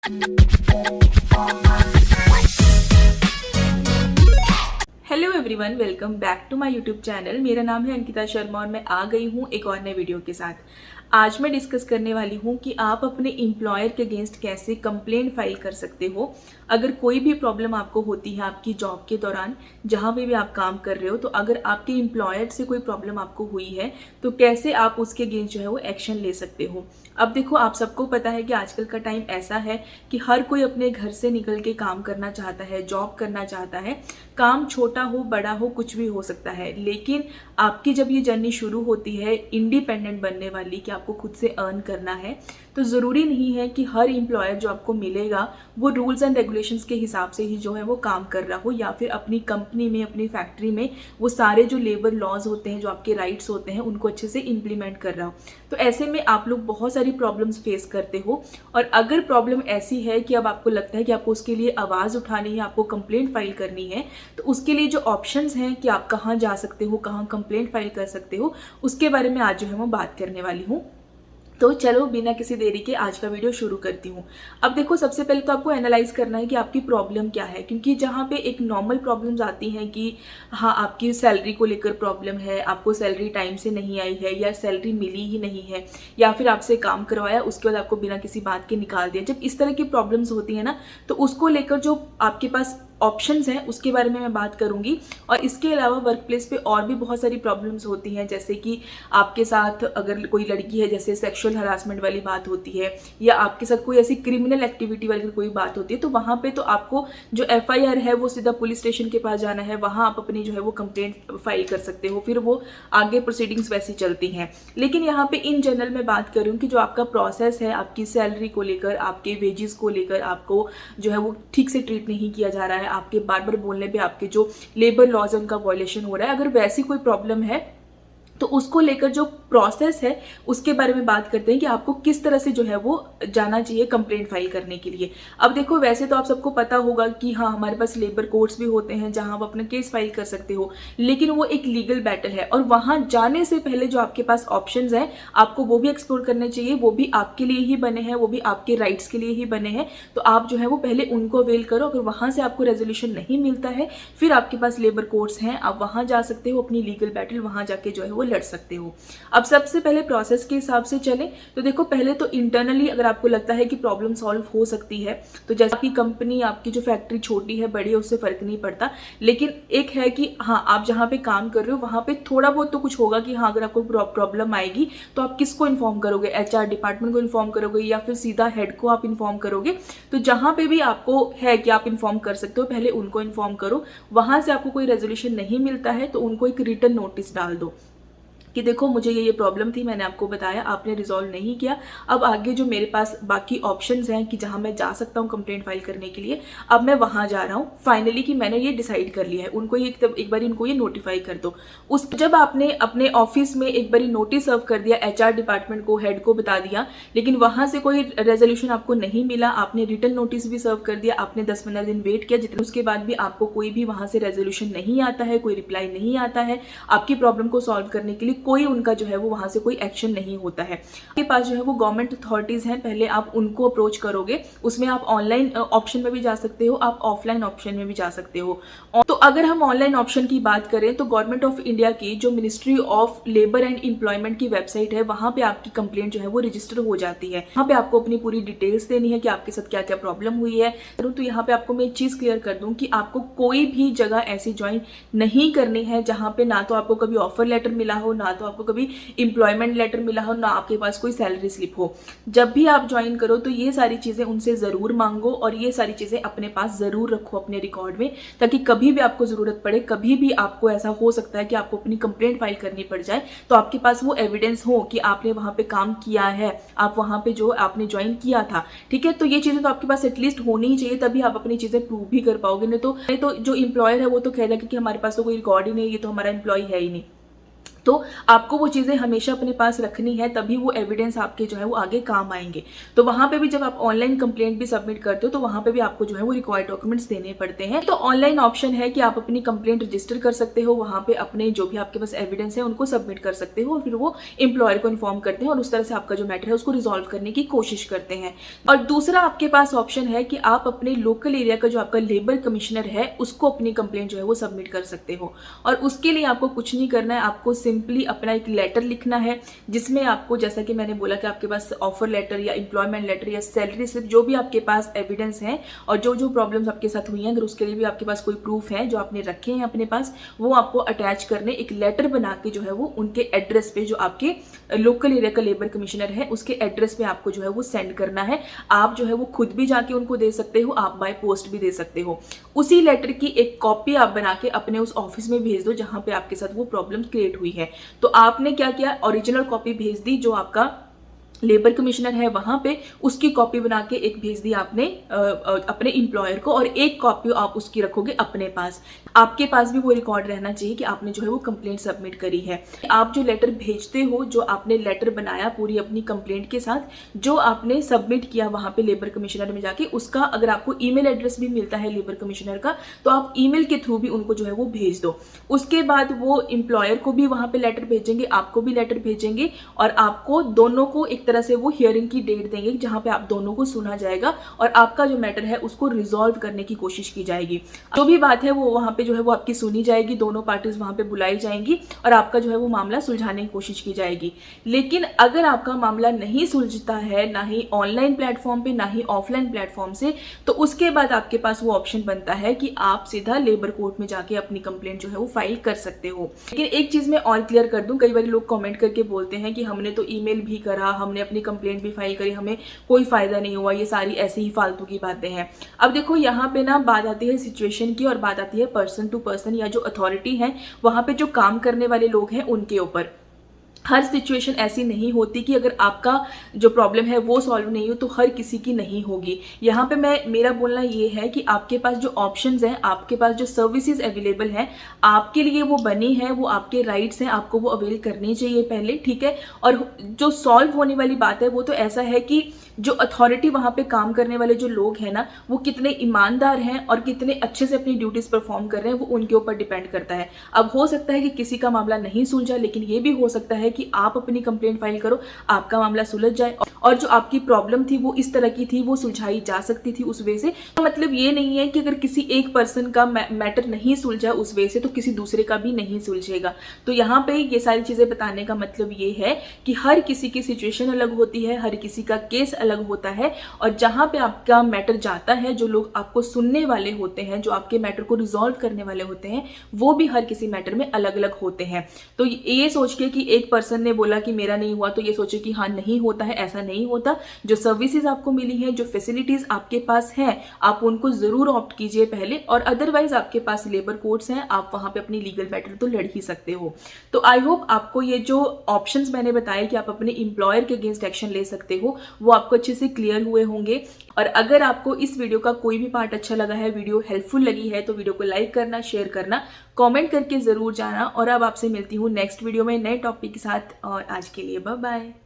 Hello everyone, welcome back to my YouTube channel. मेरा नाम है अंकिता शर्मा और मैं आ गई हूँ एक और नए वीडियो के साथ। आज मैं डिस्कस करने वाली हूँ कि आप अपने एम्प्लॉयर के अगेंस्ट कैसे कंप्लेंट फाइल कर सकते हो। अगर कोई भी प्रॉब्लम आपको होती है आपकी जॉब के दौरान, जहाँ पे भी आप काम कर रहे हो, तो अगर आपके एम्प्लॉयर से कोई प्रॉब्लम आपको हुई है तो कैसे आप उसके अगेंस्ट जो है वो एक्शन ले सकते हो। अब देखो, आप सबको पता है कि आजकल का टाइम ऐसा है कि हर कोई अपने घर से निकल के काम करना चाहता है, जॉब करना चाहता है। काम छोटा हो बड़ा हो कुछ भी हो सकता है, लेकिन आपकी जब ये जर्नी शुरू होती है इंडिपेंडेंट बनने वाली कि आपको खुद से अर्न करना है, तो ज़रूरी नहीं है कि हर एम्प्लॉयर जो आपको मिलेगा वो रूल्स एंड रेगुलेशंस के हिसाब से ही जो है वो काम कर रहा हो, या फिर अपनी कंपनी में अपनी फैक्ट्री में वो सारे जो लेबर लॉज होते हैं, जो आपके राइट्स होते हैं, उनको अच्छे से इम्प्लीमेंट कर रहा हो। तो ऐसे में आप लोग बहुत सारी प्रॉब्लम्स फेस करते हो, और अगर प्रॉब्लम ऐसी है कि अब आपको लगता है कि आपको उसके लिए आवाज़ उठानी है, आपको कंप्लेंट फाइल करनी है, तो उसके लिए जो ऑप्शंस हैं कि आप कहाँ जा सकते हो, कहाँ कंप्लेंट फाइल कर सकते हो, उसके बारे में आज जो है मैं बात करने वाली हूँ। तो चलो बिना किसी देरी के आज का वीडियो शुरू करती हूँ। अब देखो, सबसे पहले तो आपको एनालाइज करना है कि आपकी प्रॉब्लम क्या है, क्योंकि जहाँ पे एक नॉर्मल प्रॉब्लम्स आती हैं कि हाँ आपकी सैलरी को लेकर प्रॉब्लम है, आपको सैलरी टाइम से नहीं आई है, या सैलरी मिली ही नहीं है, या फिर आपसे काम करवाया उसके बाद आपको बिना किसी बात के निकाल दिया। जब इस तरह की प्रॉब्लम्स होती है ना, तो उसको लेकर जो आपके पास ऑप्शंस हैं उसके बारे में मैं बात करूंगी। और इसके अलावा वर्क प्लेस पे और भी बहुत सारी प्रॉब्लम्स होती हैं, जैसे कि आपके साथ अगर कोई लड़की है, जैसे सेक्सुअल हरासमेंट वाली बात होती है, या आपके साथ कोई ऐसी क्रिमिनल एक्टिविटी वाली कोई बात होती है, तो वहाँ पे तो आपको जो FIR है वो सीधा पुलिस स्टेशन के पास जाना है, वहाँ आप अपनी जो है वो कंप्लेंट फाइल कर सकते हो, फिर वो आगे प्रोसीडिंग्स वैसी चलती हैं। लेकिन यहाँ पे इन जनरल मैं बात करूँ कि जो आपका प्रोसेस है, आपकी सैलरी को लेकर, आपके वेजेस को लेकर आपको जो है वो ठीक से ट्रीट नहीं किया जा रहा है, आपके बार बार बोलने पे आपके जो लेबर लॉज है उनका वायलेशन हो रहा है, अगर वैसी कोई प्रॉब्लम है तो उसको लेकर जो प्रोसेस है उसके बारे में बात करते हैं कि आपको किस तरह से जो है वो जाना चाहिए कंप्लेंट फाइल करने के लिए। अब देखो, वैसे तो आप सबको पता होगा कि हाँ हमारे पास लेबर कोर्ट्स भी होते हैं जहां आप अपना केस फाइल कर सकते हो, लेकिन वो एक लीगल बैटल है, और वहां जाने से पहले जो आपके पास ऑप्शंस हैं आपको वो भी एक्सप्लोर करने चाहिए। वो भी आपके लिए ही बने हैं, वो भी आपके राइट्स के लिए ही बने हैं, तो आप जो है वो पहले उनको अवेल करो। अगर वहां से आपको रेजोल्यूशन नहीं मिलता है, फिर आपके पास लेबर कोर्ट्स हैं, आप वहां जा सकते हो, अपनी लीगल बैटल वहां जाके जो है वो लड़ सकते हो। अब सबसे पहले प्रोसेस के हिसाब से चले तो देखो, पहले तो इंटरनली अगर आपको लगता है कि प्रॉब्लम सॉल्व हो सकती है, तो जैसे आपकी कंपनी, आपकी जो फैक्ट्री छोटी है बड़ी है उससे फर्क नहीं पड़ता, लेकिन एक है कि हाँ आप जहाँ पे काम कर रहे हो वहाँ पे थोड़ा बहुत तो कुछ होगा कि हाँ अगर आपको प्रॉब्लम आएगी तो आप किसको इन्फॉर्म करोगे, HR डिपार्टमेंट को इन्फॉर्म करोगे या फिर सीधा हेड को आप इन्फॉर्म करोगे। तो जहाँ पे भी आपको है कि आप इन्फॉर्म कर सकते हो, पहले उनको इन्फॉर्म करो। वहां से आपको कोई रेजोल्यूशन नहीं मिलता है तो उनको एक रिटन नोटिस डाल दो कि देखो मुझे ये प्रॉब्लम थी, मैंने आपको बताया, आपने रिजॉल्व नहीं किया, अब आगे जो मेरे पास बाकी ऑप्शंस हैं कि जहां मैं जा सकता हूं कंप्लेंट फाइल करने के लिए, अब मैं वहां जा रहा हूं फाइनली कि मैंने ये डिसाइड कर लिया है। उनको ये एक बार इनको ये नोटिफाई कर दो। उस जब आपने अपने ऑफिस में एक बार नोटिस सर्व कर दिया, HR डिपार्टमेंट को, हेड को बता दिया, लेकिन वहां से कोई रेजोल्यूशन आपको नहीं मिला, आपने रिटन नोटिस भी सर्व कर दिया, आपने 10-15 दिन वेट किया, जितने उसके बाद भी आपको कोई भी वहां से रेजोल्यूशन नहीं आता है, कोई रिप्लाई नहीं आता है आपकी प्रॉब्लम को सॉल्व करने के लिए, कोई उनका जो है वो वहां से कोई एक्शन नहीं होता है। आपके पास जो है वो गवर्नमेंट अथॉरिटीज हैं, पहले आप उनको अप्रोच करोगे। उसमें आप ऑनलाइन ऑप्शन में भी जा सकते हो, आप ऑफलाइन ऑप्शन में भी जा सकते हो। तो अगर हम ऑनलाइन ऑप्शन की बात करें तो गवर्नमेंट ऑफ इंडिया की जो ministry of labour and employment की वेबसाइट है, वहां पे आपकी कंप्लेंट जो है वो रजिस्टर हो जाती है। वहां पे आपको अपनी पूरी डिटेल्स देनी है कि आपके साथ क्या क्या प्रॉब्लम हुई है। तो यहाँ पे आपको मैं एक चीज क्लियर कर दूं कि आपको कोई भी जगह ऐसी ज्वाइन नहीं करनी है जहां पे ना तो आपको कभी ऑफर लेटर मिला हो, ना तो आपको कभी एम्प्लॉयमेंट लेटर मिला हो, ना आपके पास कोई सैलरी स्लिप हो। जब भी आप ज्वाइन करो तो ये सारी चीजें उनसे जरूर मांगो, और ये सारी चीजें अपने पास जरूर रखो अपने रिकॉर्ड में, ताकि कभी भी आपको जरूरत पड़े, कभी भी आपको ऐसा हो सकता है कि आपको अपनी कंप्लेंट फाइल करनी पड़ जाए, तो आपके पास वो एविडेंस हो कि आपने वहां पे काम किया है, आप वहां पे जो आपने ज्वाइन किया था। ठीक है, तो ये चीजें तो आपके पास एटलीस्ट होनी ही चाहिए, तभी आप अपनी चीजें प्रूव भी कर पाओगे। नहीं तो जो एम्प्लॉयर है वो तो कह देगा कि हमारे पास तो कोई रिकॉर्ड ही नहीं, ये तो हमारा एम्प्लॉय है ही नहीं। तो आपको वो चीज़ें हमेशा अपने पास रखनी है, तभी वो एविडेंस आपके जो है वो आगे काम आएंगे। तो वहाँ पे भी जब आप ऑनलाइन कंप्लेंट भी सबमिट करते हो तो वहाँ पे भी आपको जो है वो रिक्वायर्ड डॉक्यूमेंट्स देने पड़ते हैं। तो ऑनलाइन ऑप्शन है कि आप अपनी कंप्लेंट रजिस्टर कर सकते हो, वहाँ पे अपने जो भी आपके पास एविडेंस है उनको सबमिट कर सकते हो, और फिर वो एम्प्लॉयर को इन्फॉर्म करते हैं और उस तरह से आपका जो मैटर है उसको रिजॉल्व करने की कोशिश करते हैं। और दूसरा आपके पास ऑप्शन है कि आप अपने लोकल एरिया का जो आपका लेबर कमिश्नर है उसको अपनी कंप्लेंट जो है वो सबमिट कर सकते हो। और उसके लिए आपको कुछ नहीं करना है, आपको सिंपली अपना एक लेटर लिखना है जिसमें आपको, जैसा कि मैंने बोला कि आपके पास ऑफर लेटर या एम्प्लॉयमेंट लेटर या सैलरी स्लिप, जो भी आपके पास एविडेंस है और जो जो प्रॉब्लम्स आपके साथ हुई हैं, अगर उसके लिए भी आपके पास कोई प्रूफ है जो आपने रखे हैं अपने पास, वो आपको अटैच करने, एक लेटर बना के जो है वो उनके एड्रेस पे, जो आपके लोकल एरिया का लेबर कमिश्नर है उसके एड्रेस पे आपको जो है वो सेंड करना है। आप जो है वो खुद भी जाके उनको दे सकते हो, आप बाय पोस्ट भी दे सकते हो। उसी लेटर की एक कॉपी आप बना के अपने उस ऑफिस में भेज दो जहां पे आपके साथ वो प्रॉब्लम क्रिएट हुई है। तो आपने क्या किया, ओरिजिनल कॉपी भेज दी, जो आपका लेबर कमिश्नर है वहां पे उसकी कॉपी बना के एक भेज दी आपने अपने एम्प्लॉयर को, और एक कॉपी आप उसकी रखोगे अपने पास। आपके पास भी वो रिकॉर्ड रहना चाहिए कि आपने जो है वो कंप्लेंट सबमिट करी है। आप जो लेटर भेजते हो, जो आपने लेटर बनाया पूरी अपनी कंप्लेंट के साथ, जो आपने सबमिट किया वहां पे लेबर कमिश्नर में जाके, उसका अगर आपको ईमेल एड्रेस भी मिलता है लेबर कमिश्नर का, तो आप ईमेल के थ्रू भी उनको जो है वो भेज दो। उसके बाद वो एम्प्लॉयर को भी वहां पे लेटर भेजेंगे, आपको भी लेटर भेजेंगे, और आपको दोनों को एक तरह से वो हियरिंग की डेट देंगे जहां पे आप दोनों को सुना जाएगा और आपका जो मैटर है उसको रिजॉल्व करने की कोशिश की जाएगी। जो भी बात है वो वहां पे जो है वो आपकी सुनी जाएगी, दोनों पार्टीज वहां पे बुलाई जाएंगी और आपका जो है वो मामला सुलझाने की कोशिश की जाएगी। लेकिन अगर आपका मामला नहीं सुलझता है, ना ही ऑनलाइन प्लेटफॉर्म पे ना ही ऑफलाइन प्लेटफॉर्म से, तो उसके बाद आपके पास वो ऑप्शन बनता है कि आप सीधा लेबर कोर्ट में जाके अपनी कंप्लेंट जो है वो फाइल कर सकते हो। लेकिन एक चीज मैं और क्लियर कर दूं, कई बार लोग कमेंट करके बोलते हैं कि हमने तो ईमेल भी करा, हमने अपनी कंप्लेंट भी फाइल करी, हमें कोई फायदा नहीं हुआ, ये सारी ऐसे ही फालतू की बातें हैं। अब देखो यहाँ पे ना बात आती है सिचुएशन की, और बात आती है पर्सन टू पर्सन, या जो अथॉरिटी है वहां पे जो काम करने वाले लोग हैं उनके ऊपर। हर सिचुएशन ऐसी नहीं होती कि अगर आपका जो प्रॉब्लम है वो सॉल्व नहीं हो तो हर किसी की नहीं होगी। यहाँ पे मेरा बोलना ये है कि आपके पास जो ऑप्शंस हैं, आपके पास जो सर्विसेज अवेलेबल हैं, आपके लिए वो बनी है, वो आपके राइट्स हैं, आपको वो अवेल करनी चाहिए पहले, ठीक है। और जो सॉल्व होने वाली बात है वो तो ऐसा है कि जो अथॉरिटी वहां पे काम करने वाले जो लोग हैं ना, वो कितने ईमानदार हैं और कितने अच्छे से अपनी ड्यूटीज परफॉर्म कर रहे हैं, वो उनके ऊपर डिपेंड करता है। अब हो सकता है कि किसी का मामला नहीं सुलझा, लेकिन ये भी हो सकता है कि आप अपनी कंप्लेंट फाइल करो, आपका मामला सुलझ जाए और जो आपकी प्रॉब्लम थी वो इस तरह की थी, वो सुलझाई जा सकती थी उस वे से। तो मतलब ये नहीं है कि अगर किसी एक पर्सन का मैटर नहीं सुलझा उस वे से तो किसी दूसरे का भी नहीं सुलझेगा। तो यहाँ पे ये सारी चीजें बताने का मतलब ये है कि हर किसी की सिचुएशन अलग होती है, हर किसी का केस अलग होता है, और जहां पे आपका मैटर जाता है, जो लोग आपको सुनने वाले होते हैं, जो आपके मैटर को रिजॉल्व करने वाले होते हैं, वो भी हर किसी मैटर में अलग अलग होते हैं। तो ये सोच के कि एक पर्सन ने बोला कि मेरा नहीं हुआ तो ये सोचे कि हाँ नहीं होता है, ऐसा नहीं होता। जो सर्विसेज आपको मिली है, जो फैसिलिटीज आपके पास हैं, आप उनको जरूर ऑप्ट कीजिए पहले, और अदरवाइज आपके पास लेबर कोर्ट्स हैं, आप वहां पे अपनी लीगल मैटर तो लड़ ही सकते हो। तो आई होप आपको ये जो ऑप्शंस मैंने बताए कि आप अपने एम्प्लॉयर के अगेंस्ट एक्शन ले सकते हो, वो आपको अच्छे से क्लियर हुए होंगे। और अगर आपको इस वीडियो का कोई भी पार्ट अच्छा लगा है, वीडियो हेल्पफुल लगी है, तो वीडियो को लाइक करना, शेयर करना, कमेंट करके जरूर जाना। और अब आपसे मिलती हूँ नेक्स्ट वीडियो में नए टॉपिक के साथ, और आज के लिए बाय बाय।